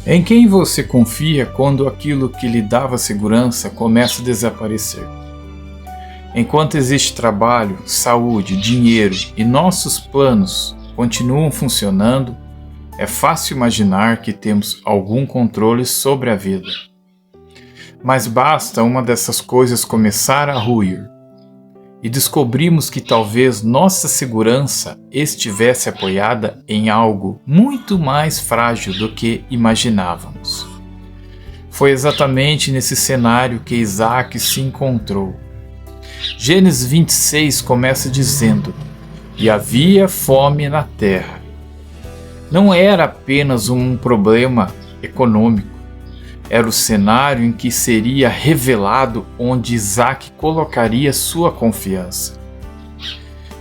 Em quem você confia quando aquilo que lhe dava segurança começa a desaparecer? Enquanto existe trabalho, saúde, dinheiro e nossos planos continuam funcionando, é fácil imaginar que temos algum controle sobre a vida. Mas basta uma dessas coisas começar a ruir e descobrimos que talvez nossa segurança estivesse apoiada em algo muito mais frágil do que imaginávamos. Foi exatamente nesse cenário que Isaac se encontrou. Gênesis 26 começa dizendo: "E havia fome na terra." Não era apenas um problema econômico, era o cenário em que seria revelado onde Isaac colocaria sua confiança.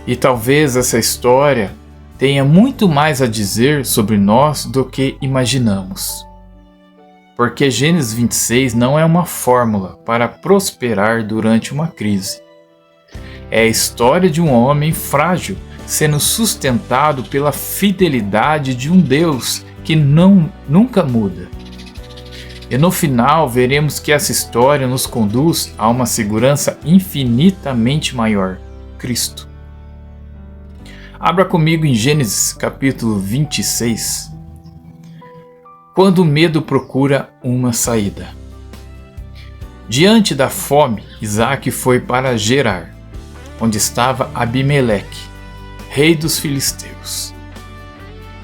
E talvez essa história tenha muito mais a dizer sobre nós do que imaginamos. Porque Gênesis 26 não é uma fórmula para prosperar durante uma crise. É a história de um homem frágil sendo sustentado pela fidelidade de um Deus que nunca muda. E no final veremos que essa história nos conduz a uma segurança infinitamente maior: Cristo. Abra comigo em Gênesis capítulo 26. Quando o medo procura uma saída. Diante da fome, Isaac foi para Gerar, onde estava Abimeleque, rei dos filisteus.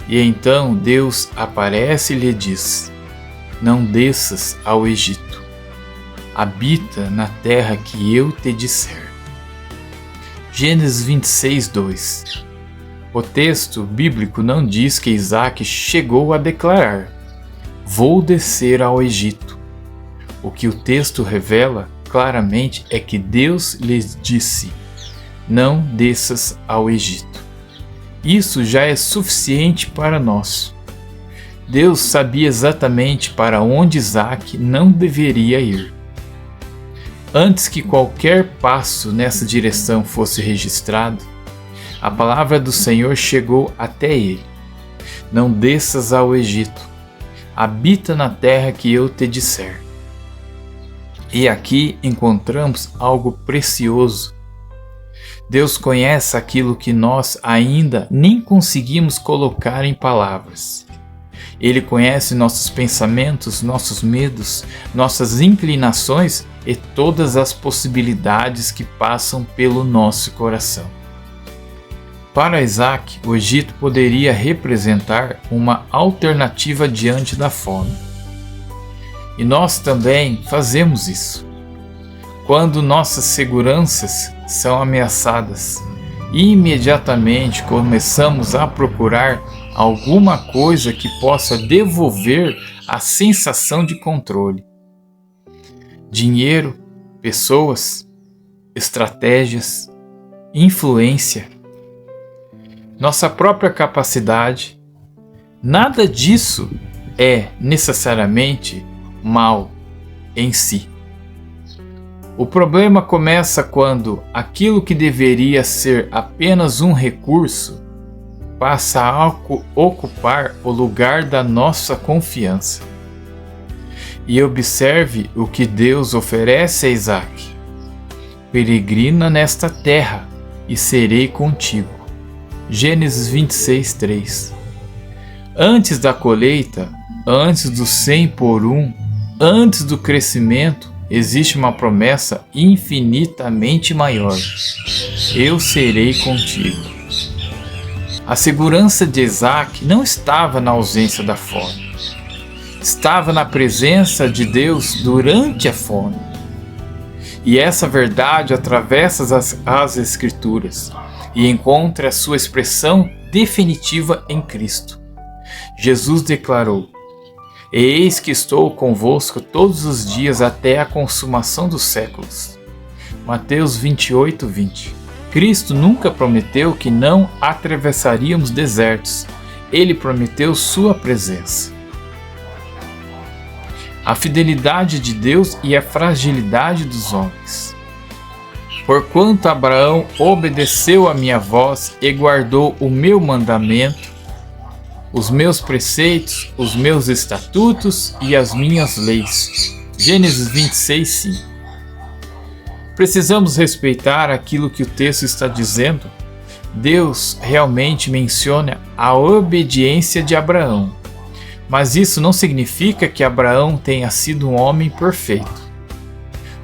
E então Deus aparece e lhe diz: "Não desças ao Egito, habita na terra que eu te disser." Gênesis 26, 2. O texto bíblico não diz que Isaac chegou a declarar: "Vou descer ao Egito." O que o texto revela claramente é que Deus lhes disse: "Não desças ao Egito." Isso já é suficiente para nós. Deus sabia exatamente para onde Isaac não deveria ir. Antes que qualquer passo nessa direção fosse registrado, a palavra do Senhor chegou até ele: "Não desças ao Egito, habita na terra que eu te disser." E aqui encontramos algo precioso. Deus conhece aquilo que nós ainda nem conseguimos colocar em palavras. Ele conhece nossos pensamentos, nossos medos, nossas inclinações e todas as possibilidades que passam pelo nosso coração. Para Isaac, o Egito poderia representar uma alternativa diante da fome. E nós também fazemos isso. Quando nossas seguranças são ameaçadas, imediatamente começamos a procurar alguma coisa que possa devolver a sensação de controle. Dinheiro, pessoas, estratégias, influência, nossa própria capacidade. Nada disso é necessariamente mal em si. O problema começa quando aquilo que deveria ser apenas um recurso passa a ocupar o lugar da nossa confiança. E observe o que Deus oferece a Isaac: "Peregrina nesta terra e serei contigo." Gênesis 26, 3. Antes da colheita, antes do 100 por 1, antes do crescimento, existe uma promessa infinitamente maior: "Eu serei contigo." A segurança de Isaac não estava na ausência da fome. Estava na presença de Deus durante a fome. E essa verdade atravessa as Escrituras e encontra a sua expressão definitiva em Cristo. Jesus declarou: "Eis que estou convosco todos os dias até a consumação dos séculos." Mateus 28, 20. Cristo nunca prometeu que não atravessaríamos desertos. Ele prometeu sua presença. A fidelidade de Deus e a fragilidade dos homens. "Porquanto Abraão obedeceu a minha voz e guardou o meu mandamento, os meus preceitos, os meus estatutos e as minhas leis. Gênesis 26, 5. Precisamos respeitar aquilo que o texto está dizendo. Deus realmente menciona a obediência de Abraão, mas isso não significa que Abraão tenha sido um homem perfeito.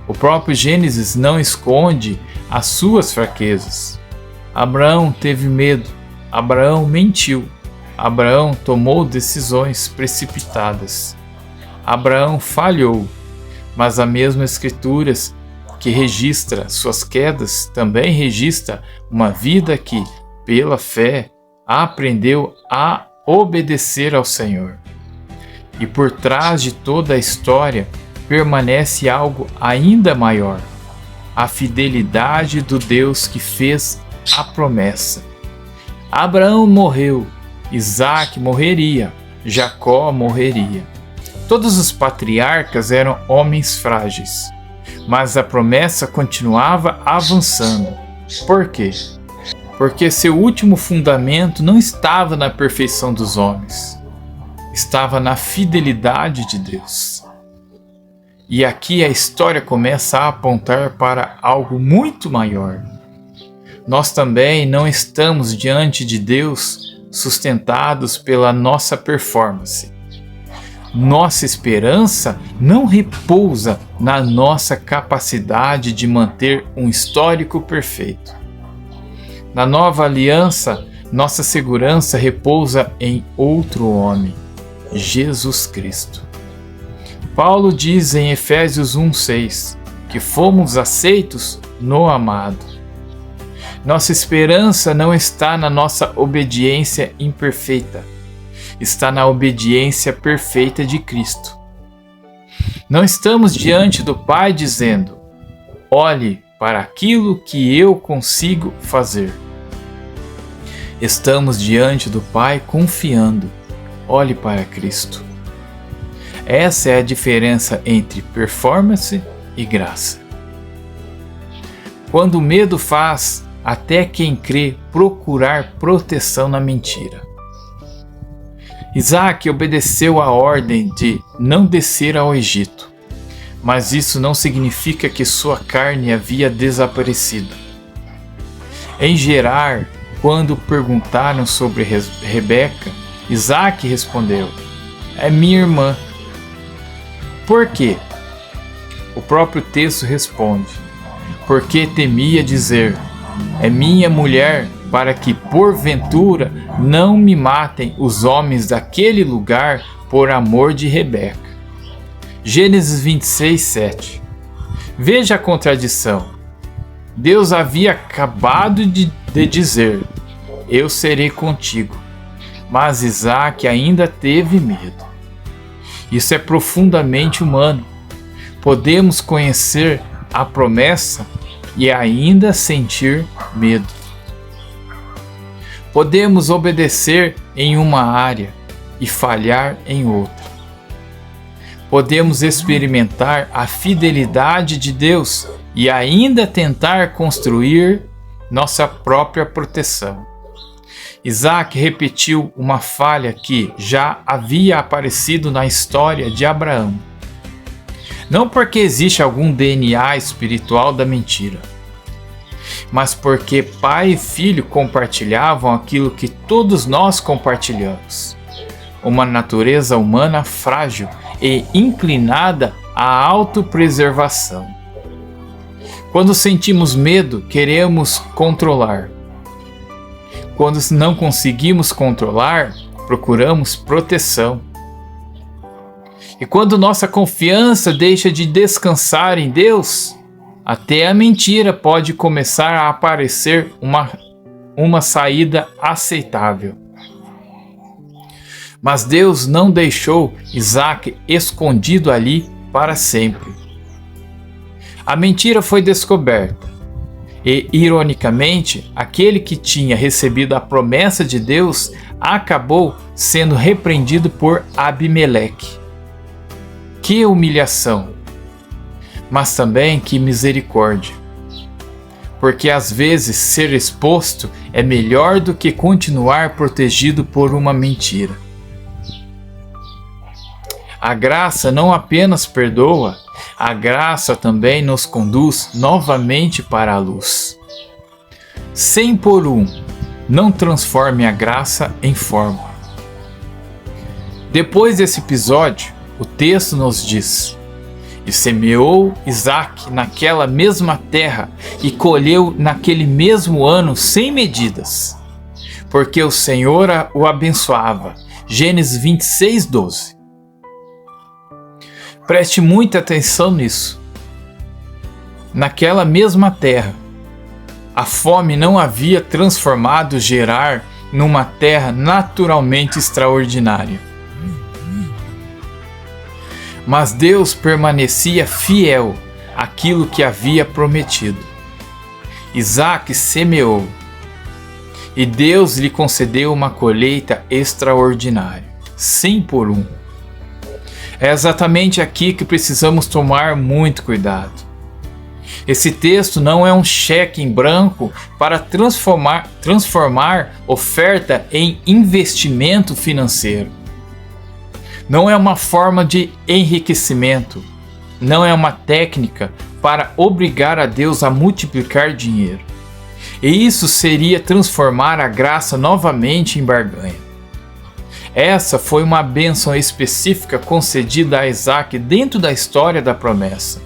O próprio Gênesis não esconde as suas fraquezas. Abraão teve medo, Abraão mentiu, Abraão tomou decisões precipitadas, Abraão falhou, mas a mesma Escrituras que registra suas quedas também registra uma vida que, pela fé, aprendeu a obedecer ao Senhor. E por trás de toda a história permanece algo ainda maior: a fidelidade do Deus que fez a promessa. Abraão morreu, Isaque morreria, Jacó morreria. Todos os patriarcas eram homens frágeis, mas a promessa continuava avançando. Por quê? Porque seu último fundamento não estava na perfeição dos homens, estava na fidelidade de Deus. E aqui a história começa a apontar para algo muito maior. Nós também não estamos diante de Deus sustentados pela nossa performance. Nossa esperança não repousa na nossa capacidade de manter um histórico perfeito. Na nova aliança, nossa segurança repousa em outro homem, Jesus Cristo. Paulo diz em Efésios 1:6 que fomos aceitos no amado. Nossa esperança não está na nossa obediência imperfeita, está na obediência perfeita de Cristo. Não estamos diante do Pai dizendo: olhe para aquilo que eu consigo fazer. Estamos diante do Pai confiando: olhe para Cristo. Essa é a diferença entre performance e graça. Quando o medo faz até quem crê procurar proteção na mentira. Isaque obedeceu a ordem de não descer ao Egito, mas isso não significa que sua carne havia desaparecido. Em Gerar, quando perguntaram sobre Rebeca, Isaque respondeu: é minha irmã. Por quê? O próprio texto responde: porque temia dizer: é minha mulher, para que porventura não me matem os homens daquele lugar por amor de Rebeca. Gênesis 26, 7. Veja a contradição. Deus havia acabado de dizer: eu serei contigo, mas Isaque ainda teve medo. Isso é profundamente humano. Podemos conhecer a promessa e ainda sentir medo. Podemos obedecer em uma área e falhar em outra. Podemos experimentar a fidelidade de Deus e ainda tentar construir nossa própria proteção. Isaque repetiu uma falha que já havia aparecido na história de Abraão. Não porque existe algum DNA espiritual da mentira, mas porque pai e filho compartilhavam aquilo que todos nós compartilhamos: uma natureza humana frágil e inclinada à autopreservação. Quando sentimos medo, queremos controlar. Quando não conseguimos controlar, procuramos proteção. E quando nossa confiança deixa de descansar em Deus, até a mentira pode começar a aparecer uma saída aceitável. Mas Deus não deixou Isaque escondido ali para sempre. A mentira foi descoberta. E, ironicamente, aquele que tinha recebido a promessa de Deus acabou sendo repreendido por Abimeleque. Que humilhação! Mas também que misericórdia! porque às vezes ser exposto é melhor do que continuar protegido por uma mentira. A graça não apenas perdoa, a graça também nos conduz novamente para a luz. 100 por 1, não transforme a graça em fórmula. Depois desse episódio, o texto nos diz: e semeou Isaque naquela mesma terra e colheu naquele mesmo ano sem medidas, porque o Senhor o abençoava. Gênesis 26, 12. Preste muita atenção nisso. Naquela mesma terra, a fome não havia transformado Gerar numa terra naturalmente extraordinária. Mas Deus permanecia fiel àquilo que havia prometido. Isaque semeou, e Deus lhe concedeu uma colheita extraordinária, 100 por 1. É exatamente aqui que precisamos tomar muito cuidado. Esse texto não é um cheque em branco para transformar oferta em investimento financeiro. Não é uma forma de enriquecimento. Não é uma técnica para obrigar a Deus a multiplicar dinheiro. E isso seria transformar a graça novamente em barganha. Essa foi uma bênção específica concedida a Isaque dentro da história da promessa.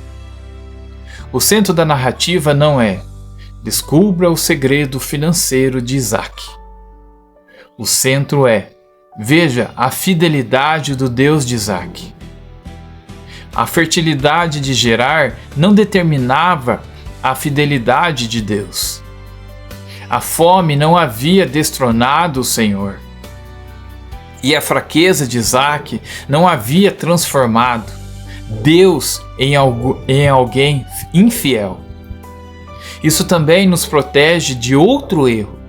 O centro da narrativa não é descubra o segredo financeiro de Isaque. O centro é veja a fidelidade do Deus de Isaque. A fertilidade de Gerar não determinava a fidelidade de Deus. A fome não havia destronado o Senhor. E a fraqueza de Isaque não havia transformado Deus em alguém infiel. Isso também nos protege de outro erro.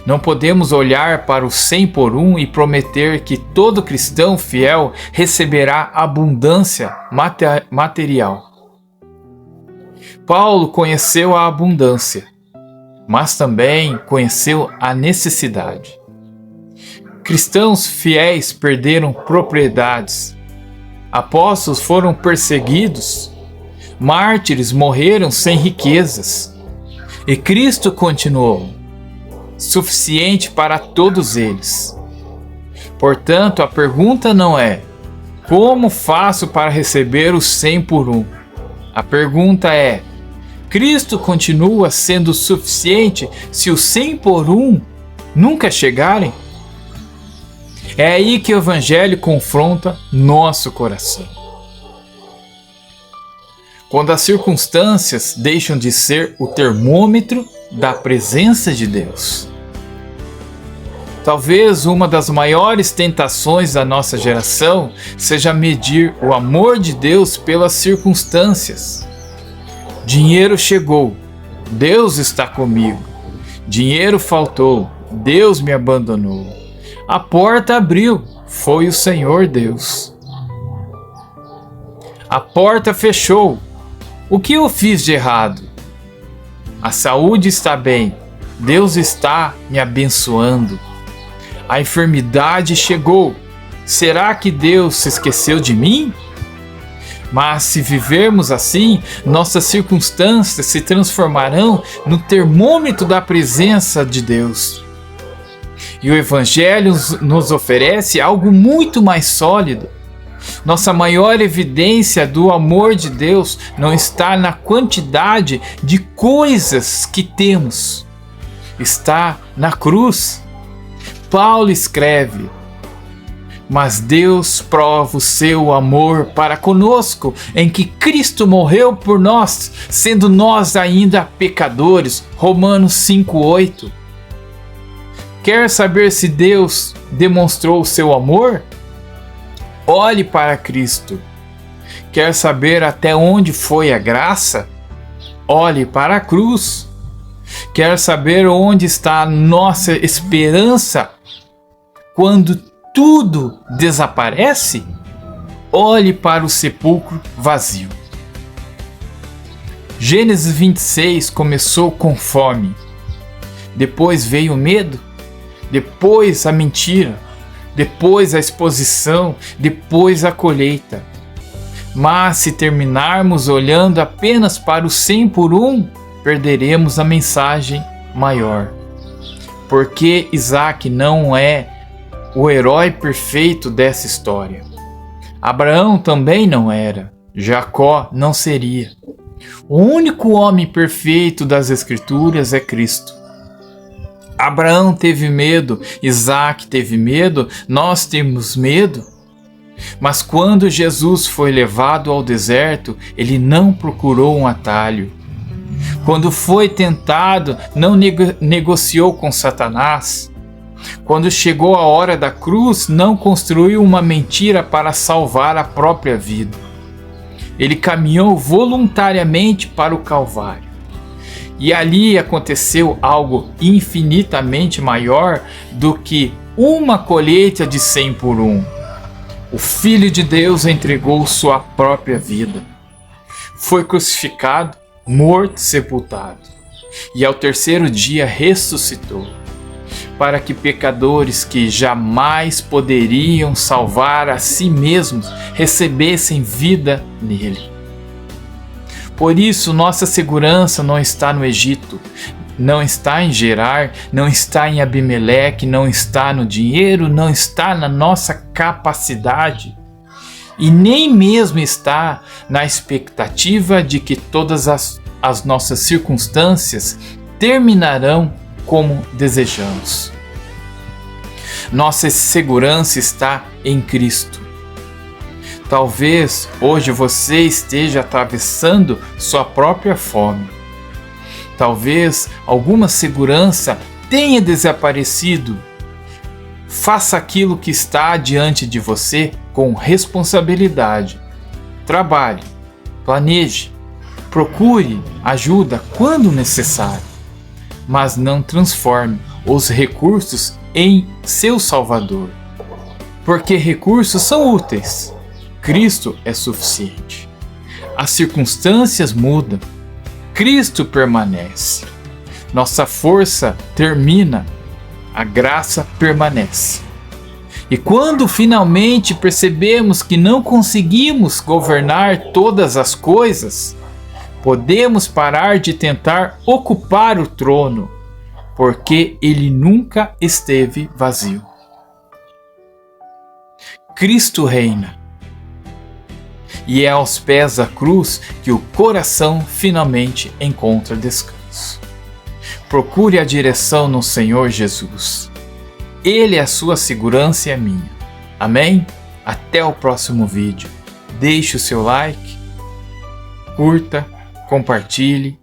Não podemos olhar para o 100 por 1 e prometer que todo cristão fiel receberá abundância material. Paulo conheceu a abundância, mas também conheceu a necessidade. Cristãos fiéis perderam propriedades, apóstolos foram perseguidos, mártires morreram sem riquezas, e Cristo continuou, suficiente para todos eles. Portanto, a pergunta não é: como faço para receber o 100 por 1? A pergunta é: Cristo continua sendo suficiente se os 100 por 1 nunca chegarem? É aí que o Evangelho confronta nosso coração. Quando as circunstâncias deixam de ser o termômetro da presença de Deus. Talvez uma das maiores tentações da nossa geração seja medir o amor de Deus pelas circunstâncias. Dinheiro chegou, Deus está comigo. Dinheiro faltou, Deus me abandonou. A porta abriu, foi o Senhor Deus. A porta fechou, o que eu fiz de errado? A saúde está bem, Deus está me abençoando. A enfermidade chegou, será que Deus se esqueceu de mim? Mas se vivermos assim, nossas circunstâncias se transformarão no termômetro da presença de Deus. E o Evangelho nos oferece algo muito mais sólido. Nossa maior evidência do amor de Deus não está na quantidade de coisas que temos, está na cruz. Paulo escreve: mas Deus prova o seu amor para conosco, em que Cristo morreu por nós, sendo nós ainda pecadores. Romanos 5:8. Quer saber se Deus demonstrou o seu amor? Olhe para Cristo. Quer saber até onde foi a graça? Olhe para a cruz. Quer saber onde está a nossa esperança quando tudo desaparece? Olhe para o sepulcro vazio. Gênesis 26 começou com fome, depois veio o medo, depois a mentira, depois a exposição, depois a colheita. Mas se terminarmos olhando apenas para o 100 por 1, perderemos a mensagem maior. Porque Isaac não é o herói perfeito dessa história. Abraão também não era. Jacó não seria. O único homem perfeito das Escrituras é Cristo. Abraão teve medo, Isaac teve medo, nós temos medo. Mas quando Jesus foi levado ao deserto, ele não procurou um atalho. Quando foi tentado, não negociou com Satanás. Quando chegou a hora da cruz, não construiu uma mentira para salvar a própria vida. Ele caminhou voluntariamente para o Calvário. E ali aconteceu algo infinitamente maior do que uma colheita de 100 por 1. O Filho de Deus entregou sua própria vida. Foi crucificado, morto, sepultado. E ao terceiro dia ressuscitou, para que pecadores que jamais poderiam salvar a si mesmos recebessem vida nele. Por isso, nossa segurança não está no Egito, não está em Gerar, não está em Abimeleque, não está no dinheiro, não está na nossa capacidade e nem mesmo está na expectativa de que todas as nossas circunstâncias terminarão como desejamos. Nossa segurança está em Cristo. Talvez hoje você esteja atravessando sua própria fome. Talvez alguma segurança tenha desaparecido. Faça aquilo que está diante de você com responsabilidade. Trabalhe, planeje, procure ajuda quando necessário, mas não transforme os recursos em seu salvador. Porque recursos são úteis. Cristo é suficiente. As circunstâncias mudam. Cristo permanece. Nossa força termina. A graça permanece. E quando finalmente percebemos que não conseguimos governar todas as coisas, podemos parar de tentar ocupar o trono, porque ele nunca esteve vazio. Cristo reina. E é aos pés da cruz que o coração finalmente encontra descanso. Procure a direção no Senhor Jesus. Ele é a sua segurança e a minha. Amém? Até o próximo vídeo. Deixe o seu like, curta, compartilhe